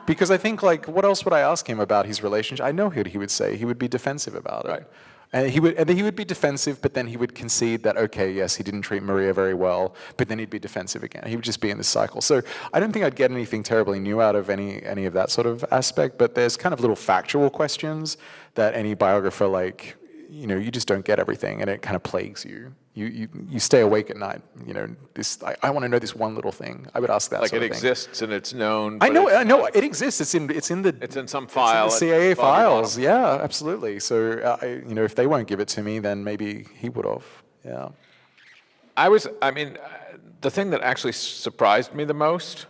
Because I think, like, what else would I ask him about his relationship? I know what he would say. He would be defensive about it. Right. And he would be defensive, but then he would concede that, okay, yes, he didn't treat Maria very well, but then he'd be defensive again. He would just be in this cycle. So I don't think I'd get anything terribly new out of any of that sort of aspect, but there's kind of little factual questions that any biographer, like, you just don't get everything, and it kind of plagues you. You stay awake at night. I want to know this one little thing. I would ask that. Like, sort it of thing. exists and it's known. I know it exists. It's in some file. It's in the CIA files. Yeah, absolutely. So if they won't give it to me, then maybe he would have. Yeah. The thing that actually surprised me the most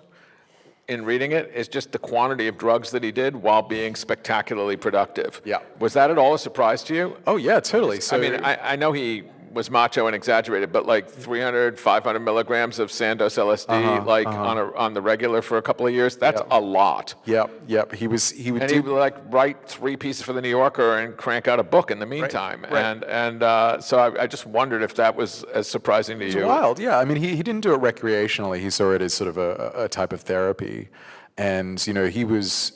in reading it is just the quantity of drugs that he did while being spectacularly productive. Yeah. Was that at all a surprise to you? Oh yeah, totally. So I know he was macho and exaggerated, but like 300, 500 milligrams of Sandoz LSD, on the regular for a couple of years, that's a lot. Yep. He would write 3 pieces for the New Yorker and crank out a book in the meantime. Right. So I just wondered if that was as surprising to you. It's wild, yeah. I mean, he didn't do it recreationally. He saw it as sort of a type of therapy. And, he was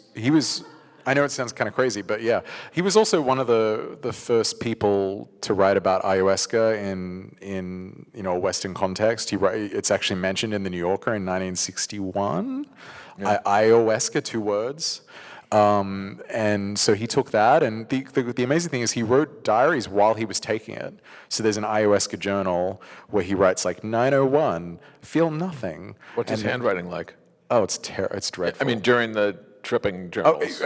I know it sounds kind of crazy, but yeah, he was also one of the first people to write about ayahuasca in a Western context. It's actually mentioned in the New Yorker in 1961. Yeah. Ayahuasca, 2 words. And so he took that, and the amazing thing is he wrote diaries while he was taking it. So there's an ayahuasca journal where he writes like 9:01, feel nothing. What's his handwriting like? Oh, it's dreadful. I mean, during the tripping journals.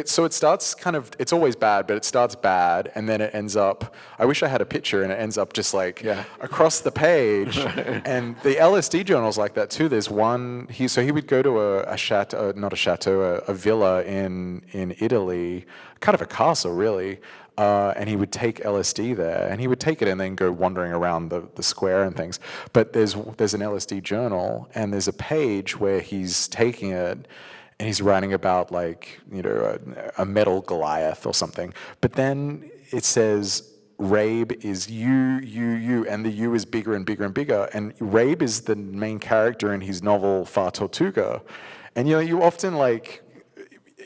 So it starts kind of, it's always bad, but it starts bad, and then it ends up, I wish I had a picture, and it ends up just like across the page. And the LSD journal's like that too. There's one, he would go to a villa in Italy, kind of a castle really, and he would take LSD there, and he would take it and then go wandering around the square and things. But there's an LSD journal, and there's a page where he's taking it, and he's writing about, like, a metal Goliath or something. But then it says, Ghraib is you, and the U is bigger and bigger and bigger. And Ghraib is the main character in his novel Far Tortuga. And, you often, like,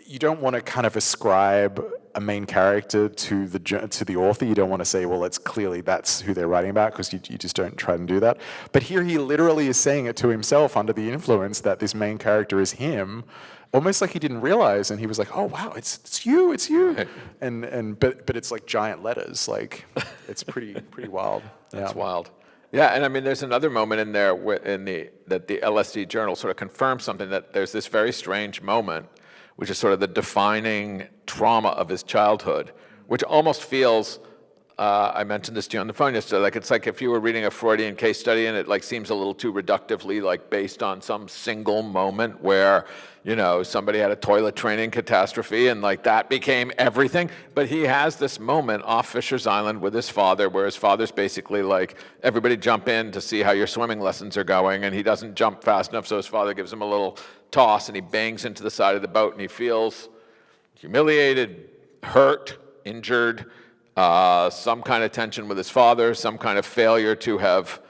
you don't want to kind of ascribe a main character to the author. You don't want to say, well, that's who they're writing about, because you just don't try and do that. But here he literally is saying it to himself under the influence that this main character is him, almost like he didn't realize, and he was like, oh wow, it's you. But it's like giant letters, like it's pretty wild. That's wild. Yeah, and I mean, there's another moment in there that the LSD journal sort of confirms something, that there's this very strange moment, which is sort of the defining trauma of his childhood, which almost feels, I mentioned this to you on the phone yesterday, like it's like if you were reading a Freudian case study and it like seems a little too reductively like based on some single moment where, somebody had a toilet training catastrophe and like that became everything. But he has this moment off Fisher's Island with his father, where his father's basically like, everybody jump in to see how your swimming lessons are going, and he doesn't jump fast enough, so his father gives him a little toss, and he bangs into the side of the boat, and he feels humiliated, hurt, injured, some kind of tension with his father, some kind of failure to have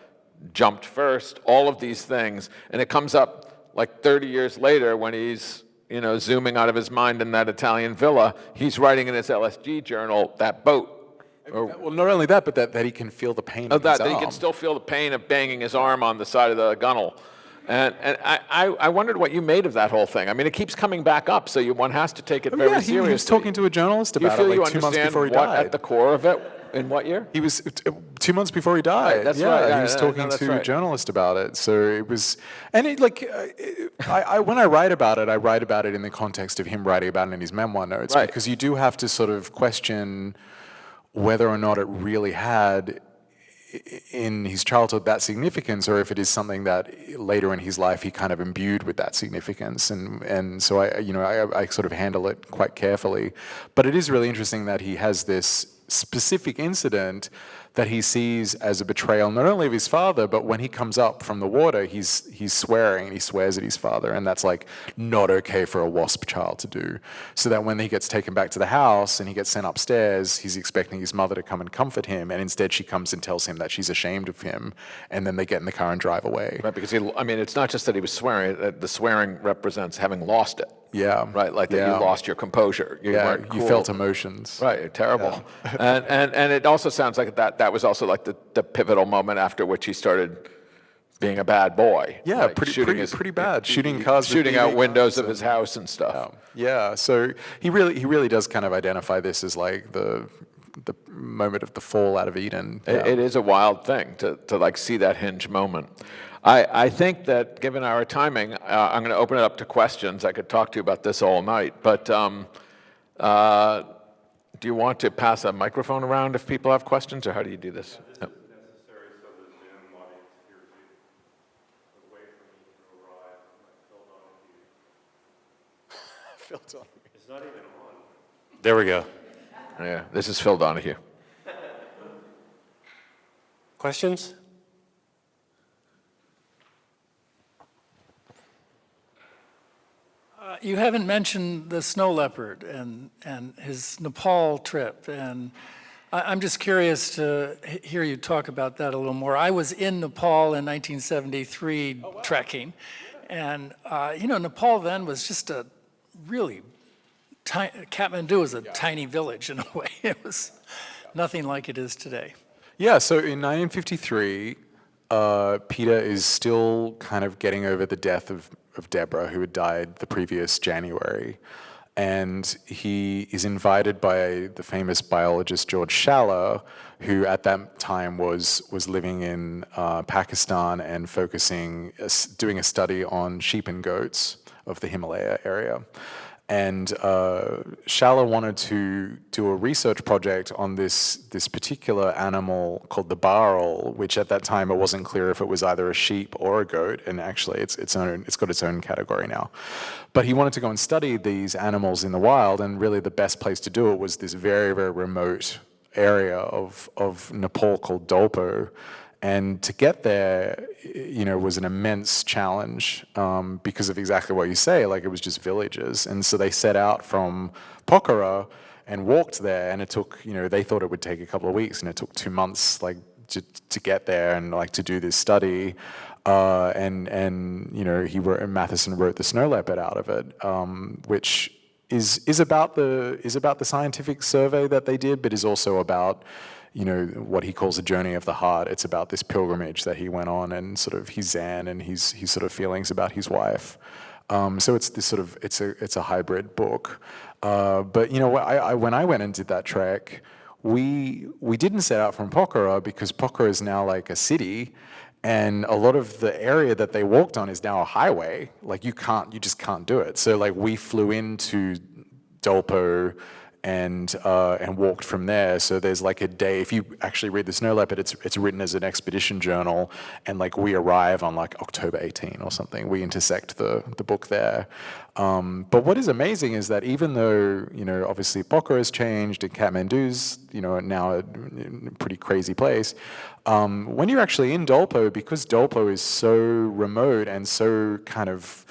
jumped first, all of these things. And it comes up like 30 years later when he's, zooming out of his mind in that Italian villa, he's writing in his LSG journal, that boat. Well, not only that, but that he can feel the pain Of in his that he arm. can still feel the pain of banging his arm on the side of the gunnel. And I wondered what you made of that whole thing. I mean, it keeps coming back up, so one has to take it very Yeah, seriously. he was talking to a journalist Do you about feel it you like 2 months understand before he what died. at the core of it? In what year? He was 2 months before he died. Right, that's yeah, right. Yeah, he was no, talking that's to right. a journalist about it. So it was, and it when I write about it, I write about it in the context of him writing about it in his memoir notes, Right. because you do have to sort of question whether or not it really had in his childhood that significance, or if it is something that later in his life he kind of imbued with that significance, and so I sort of handle it quite carefully. But it is really interesting that he has this specific incident that he sees as a betrayal not only of his father, but when he comes up from the water, he's swearing, and he swears at his father, and that's like not okay for a WASP child to do. So that when he gets taken back to the house and he gets sent upstairs, he's expecting his mother to come and comfort him, and instead she comes and tells him that she's ashamed of him, and then they get in the car and drive away. Right, because it's not just that he was swearing, the swearing represents having lost it. Yeah. Right, like that Yeah. you lost your composure. You Yeah, weren't you cool. felt emotions. Right, terrible. And it also sounds like that was also like the pivotal moment after which he started being a bad boy. Yeah, like pretty bad. Shooting cars, with shooting out BB windows guns of his house and stuff. Yeah, so he really does kind of identify this as like the moment of the fall out of Eden. It is a wild thing to like see that hinge moment. I think that given our timing, I'm going to open it up to questions. I could talk to you about this all night, but do you want to pass a microphone around if people have questions, or how do you do this? Yep. Necessary so the Zoom audience hears you. But wait for me to arrive. Phil Donahue. It's not even on. There we go. Yeah, this is Phil Donahue. Questions? You haven't mentioned the snow leopard and his Nepal trip, and I'm just curious to hear you talk about that a little more. I was in Nepal in 1973 trekking, and Nepal then was just a really tiny, Kathmandu was a tiny village in a way. It was nothing like it is today. Yeah, so in 1953, Peter is still kind of getting over the death of Deborah, who had died the previous January. And he is invited by the famous biologist George Schaller, who at that time was living in Pakistan and doing a study on sheep and goats of the Himalaya area. And Schaller wanted to do a research project on this particular animal called the barrel, which at that time it wasn't clear if it was either a sheep or a goat, and actually it's got its own category now. But he wanted to go and study these animals in the wild, and really the best place to do it was this very, very remote area of Nepal called Dolpo. And to get there, was an immense challenge because of exactly what you say, like it was just villages. And so they set out from Pokhara and walked there, and it took, they thought it would take a couple of weeks, and it took 2 months, like, to get there and, like, to do this study. Matthiessen wrote the Snow Leopard out of it, which is about the scientific survey that they did, but is also about what he calls a journey of the heart. It's about this pilgrimage that he went on, and sort of his Zen and his sort of feelings about his wife. So it's this sort of it's a hybrid book. But when I went and did that trek, we didn't set out from Pokhara because Pokhara is now like a city, and a lot of the area that they walked on is now a highway. Like you just can't do it. So like we flew into Dolpo and walked from there. So there's like a day. If you actually read the Snow Leopard, it's written as an expedition journal, and like we arrive on like October 18 or something. We intersect the book there. But what is amazing is that even though obviously Pokhara has changed and Kathmandu's now a pretty crazy place, when you're actually in Dolpo, because Dolpo is so remote and so kind of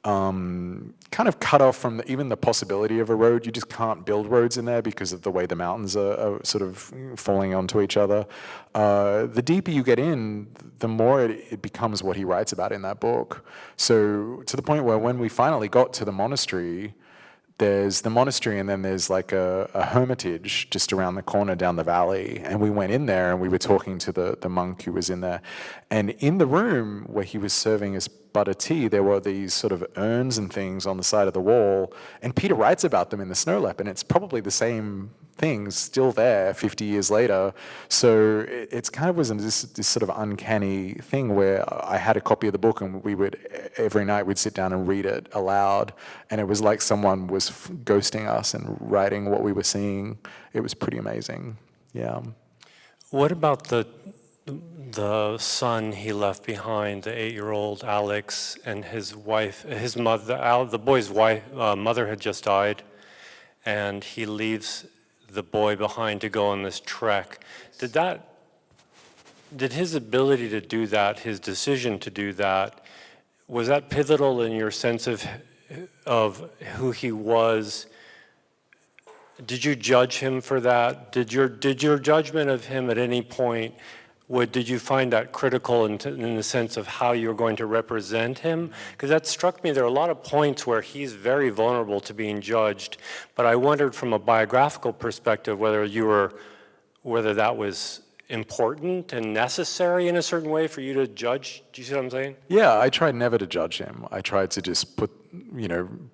kind of cut off from even the possibility of a road. You just can't build roads in there because of the way the mountains are sort of falling onto each other. The deeper you get in, the more it becomes what he writes about in that book. So to the point where when we finally got to the monastery, there's the monastery and then there's like a hermitage just around the corner down the valley. And we went in there and we were talking to the monk who was in there. And in the room where he was serving us butter tea, there were these sort of urns and things on the side of the wall. And Peter writes about them in the Snow Leopard, and it's probably the same things still there 50 years later. So it's kind of was this sort of uncanny thing where I had a copy of the book and we would, every night we'd sit down and read it aloud. And it was like someone was ghosting us and writing what we were seeing. It was pretty amazing. Yeah. What about the son he left behind, the 8-year-old Alex, and his wife, his mother, the boy's wife, mother had just died, and he leaves the boy behind to go on this trek. Did his ability to do that, his decision to do that, was that pivotal in your sense of who he was? Did you judge him for that? Did your judgment of him at any point, did you find that critical in the sense of how you're going to represent him? Because that struck me, there are a lot of points where he's very vulnerable to being judged, but I wondered from a biographical perspective whether that was important and necessary in a certain way for you to judge. Do you see what I'm saying? Yeah, I tried never to judge him. I tried to just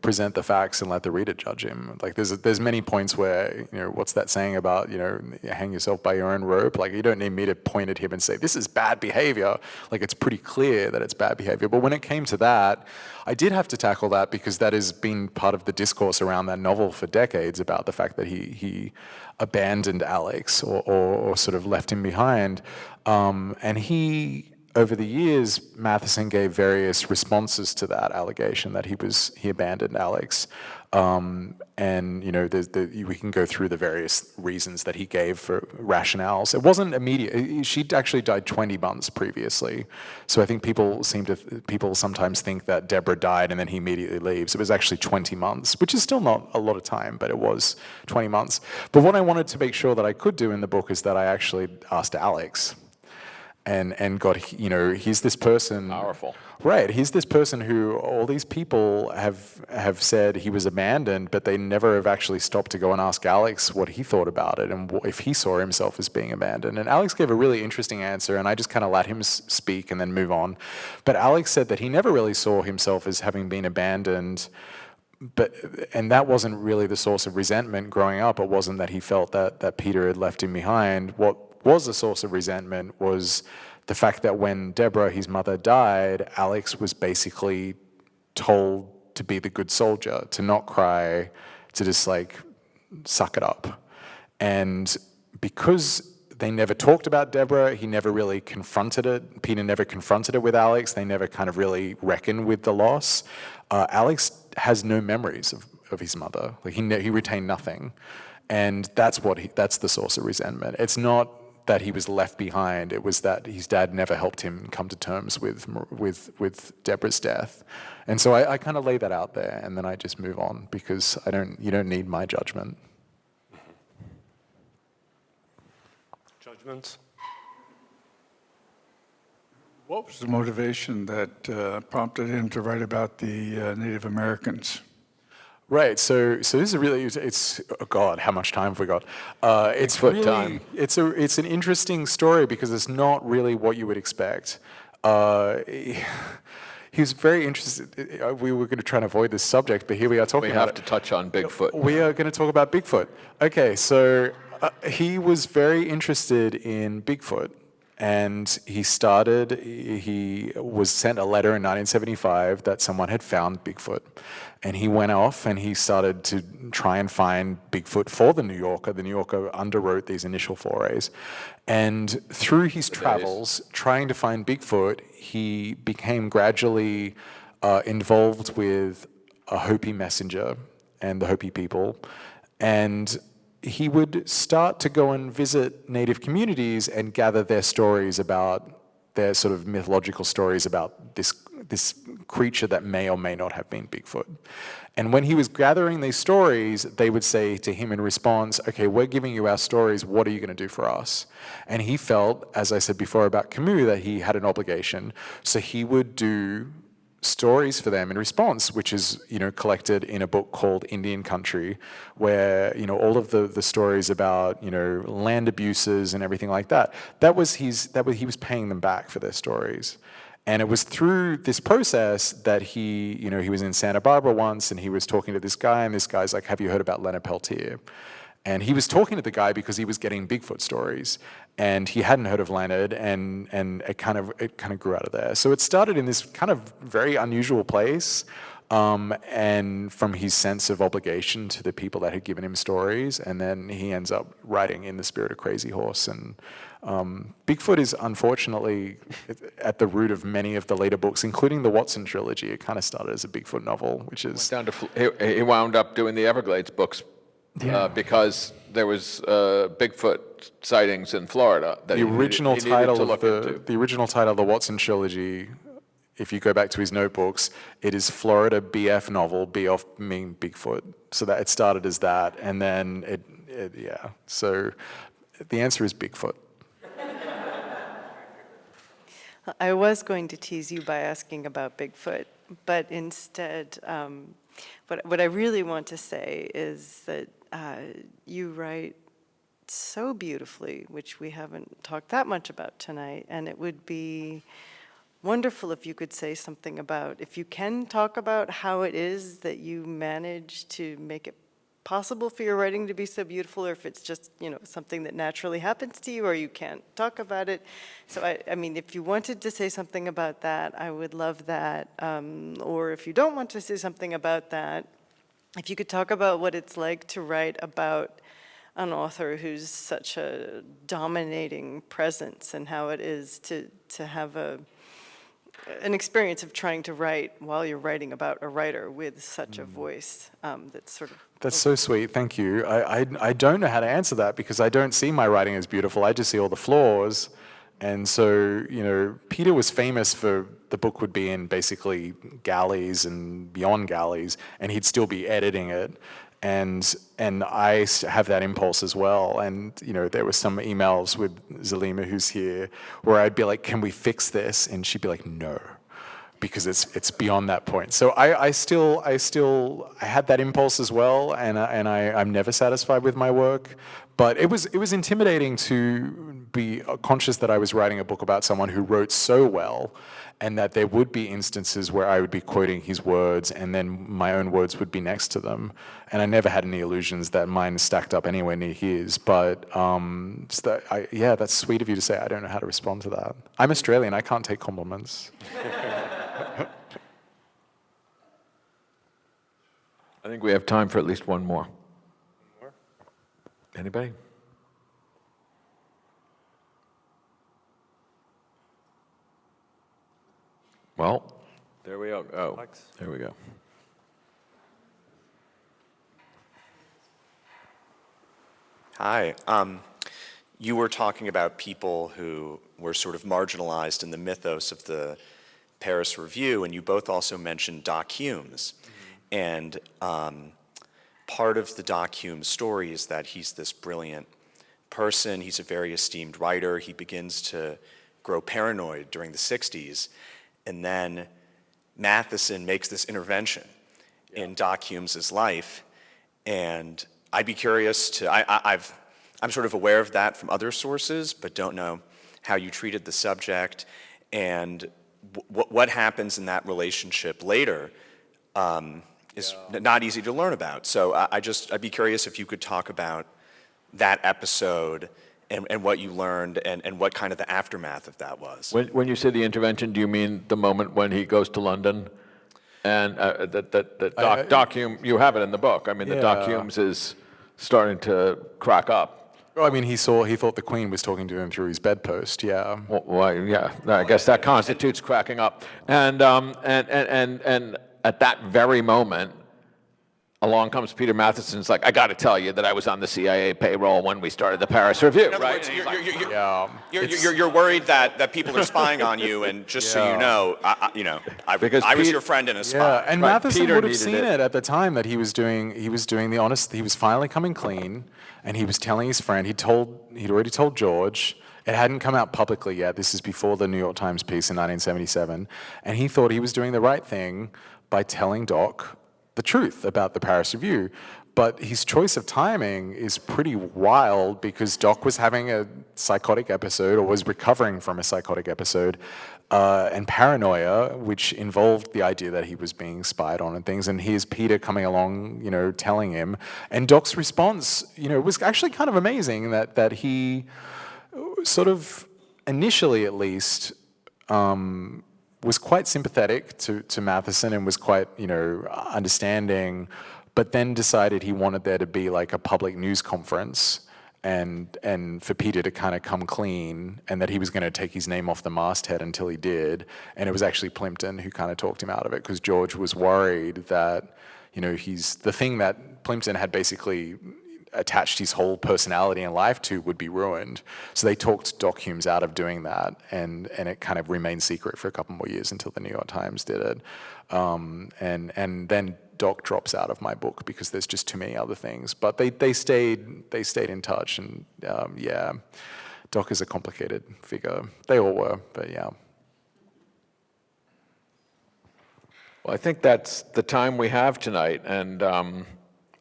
present the facts and let the reader judge him. Like there's many points where, what's that saying about, hang yourself by your own rope? Like you don't need me to point at him and say, this is bad behavior. Like it's pretty clear that it's bad behavior. But when it came to that, I did have to tackle that because that has been part of the discourse around that novel for decades about the fact that he abandoned Alex or sort of left him behind. And over the years, Matthiessen gave various responses to that allegation that he abandoned Alex. And we can go through the various reasons that he gave for rationales. It wasn't immediate. She'd actually died 20 months previously. So I think people sometimes think that Deborah died and then he immediately leaves. It was actually 20 months, which is still not a lot of time, but it was 20 months. But what I wanted to make sure that I could do in the book is that I actually asked Alex. And got, he's this person. Powerful. Right, he's this person who all these people have said he was abandoned, but they never have actually stopped to go and ask Alex what he thought about it and if he saw himself as being abandoned. And Alex gave a really interesting answer, and I just kind of let him speak and then move on. But Alex said that he never really saw himself as having been abandoned, and that wasn't really the source of resentment growing up. It wasn't that he felt that Peter had left him behind. What was a source of resentment was the fact that when Deborah, his mother, died, Alex was basically told to be the good soldier, to not cry, to just suck it up. And because they never talked about Deborah, he never really confronted it. Peter never confronted it with Alex. They never kind of really reckoned with the loss. Alex has no memories of his mother. He retained nothing. And that's the source of resentment. It's not that he was left behind. It was that his dad never helped him come to terms with Deborah's death. And so I kind of lay that out there, and then I just move on because you don't need my judgment. Judgments? What was the motivation that prompted him to write about the Native Americans? Right, so this is oh God, how much time have we got? It's Bigfoot really, time. It's an interesting story because it's not really what you would expect. He was very interested. We were going to try and avoid this subject, but here we are talking about it. We have to touch on Bigfoot. We are going to talk about Bigfoot. Okay, so he was very interested in Bigfoot. And he was sent a letter in 1975 that someone had found Bigfoot. And he went off and he started to try and find Bigfoot for the New Yorker. The New Yorker underwrote these initial forays. And through his travels, trying to find Bigfoot, he became gradually involved with a Hopi messenger and the Hopi people. And he would start to go and visit Native communities and gather their stories about their sort of mythological stories about this creature that may or may not have been Bigfoot. And when he was gathering these stories, they would say to him in response, okay, we're giving you our stories, what are you going to do for us? And he felt, as I said before about Camus, that he had an obligation. So he would do stories for them in response, which is, collected in a book called Indian Country, where, all of the stories about, land abuses and everything like that, he was paying them back for their stories. And it was through this process that he was in Santa Barbara once, and he was talking to this guy, and this guy's like, have you heard about Leonard Peltier? And he was talking to the guy because he was getting Bigfoot stories, and he hadn't heard of Leonard, and it kind of grew out of there. So it started in this kind of very unusual place, and from his sense of obligation to the people that had given him stories, and then he ends up writing In the Spirit of Crazy Horse. And Bigfoot is unfortunately at the root of many of the later books, including the Watson trilogy. It kind of started as a Bigfoot novel, which is... He wound up doing the Everglades books because there was Bigfoot sightings in Florida. That the original he title to of look into. the original title of the Watson trilogy, if you go back to his notebooks, it is Florida BF novel, B off mean Bigfoot. So that it started as that, and then it. So the answer is Bigfoot. I was going to tease you by asking about Bigfoot, but instead, what I really want to say is that you write so beautifully, which we haven't talked that much about tonight, and it would be wonderful if you could say something about, if you can talk about how it is that you manage to make it possible for your writing to be so beautiful, or if it's just, something that naturally happens to you, or you can't talk about it. So I mean, if you wanted to say something about that, I would love that. Or if you don't want to say something about that, if you could talk about what it's like to write about an author who's such a dominating presence, and how it is to have an experience of trying to write while you're writing about a writer with such a voice that's sort of... That's so sweet, thank you. I don't know how to answer that because I don't see my writing as beautiful, I just see all the flaws. And so, Peter was famous for, the book would be in basically galleys and beyond galleys, and he'd still be editing it. And I have that impulse as well. And, there were some emails with Zalima, who's here, where I'd be like, can we fix this? And she'd be like, no, because it's beyond that point. So I had that impulse as well, and I'm never satisfied with my work. But it was intimidating to be conscious that I was writing a book about someone who wrote so well, and that there would be instances where I would be quoting his words, and then my own words would be next to them. And I never had any illusions that mine stacked up anywhere near his. But that's sweet of you to say. I don't know how to respond to that. I'm Australian. I can't take compliments. I think we have time for at least one more. Anybody? Well, there we go. Oh, there we go. Hi. You were talking about people who were sort of marginalized in the mythos of the Paris Review, and you both also mentioned Doc Hume's. And part of the Doc Hume story is that he's this brilliant person. He's a very esteemed writer. He begins to grow paranoid during the 60s. And then Matthiessen makes this intervention in Doc Hume's life. And I'd be curious to, I'm sort of aware of that from other sources, but don't know how you treated the subject. And what happens in that relationship later is not easy to learn about. So I'd be curious if you could talk about that episode and what you learned and what kind of the aftermath of that was. When you say the intervention, do you mean the moment when he goes to London? And Doc Hume, you have it in the book. I mean, the Doc Hume's is starting to crack up. Well, I mean, he thought the Queen was talking to him through his bedpost. Yeah. Well, yeah. I guess that constitutes cracking up. And at that very moment, along comes Peter Matthiessen. It's like, I got to tell you that I was on the CIA payroll when we started the Paris Review, In other right? words, And he's like, you're worried that people are spying on you, and just so you know, I was your friend and a spy. Yeah, and Right, Matthiessen Peter would have needed seen it. it at the time that he was doing the honest. He was finally coming clean, and he was telling his friend. He'd already told George. It hadn't come out publicly yet. This is before the New York Times piece in 1977, and he thought he was doing the right thing by telling Doc the truth about the Paris Review. But his choice of timing is pretty wild because Doc was having a psychotic episode, or was recovering from a psychotic episode, and paranoia, which involved the idea that he was being spied on and things. And here's Peter coming along, telling him. And Doc's response, was actually kind of amazing, that he sort of, initially at least, was quite sympathetic to Matthiessen and was quite, understanding, but then decided he wanted there to be like a public news conference and for Peter to kind of come clean, and that he was going to take his name off the masthead until he did. And it was actually Plimpton who kind of talked him out of it, because George was worried that, the thing that Plimpton had basically attached his whole personality and life to would be ruined. So they talked Doc Humes out of doing that, and it kind of remained secret for a couple more years until the New York Times did it. And then Doc drops out of my book because there's just too many other things. But they stayed in touch, and Doc is a complicated figure. They all were, but yeah. Well, I think that's the time we have tonight, and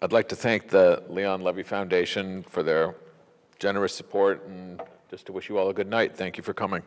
I'd like to thank the Leon Levy Foundation for their generous support, and just to wish you all a good night. Thank you for coming.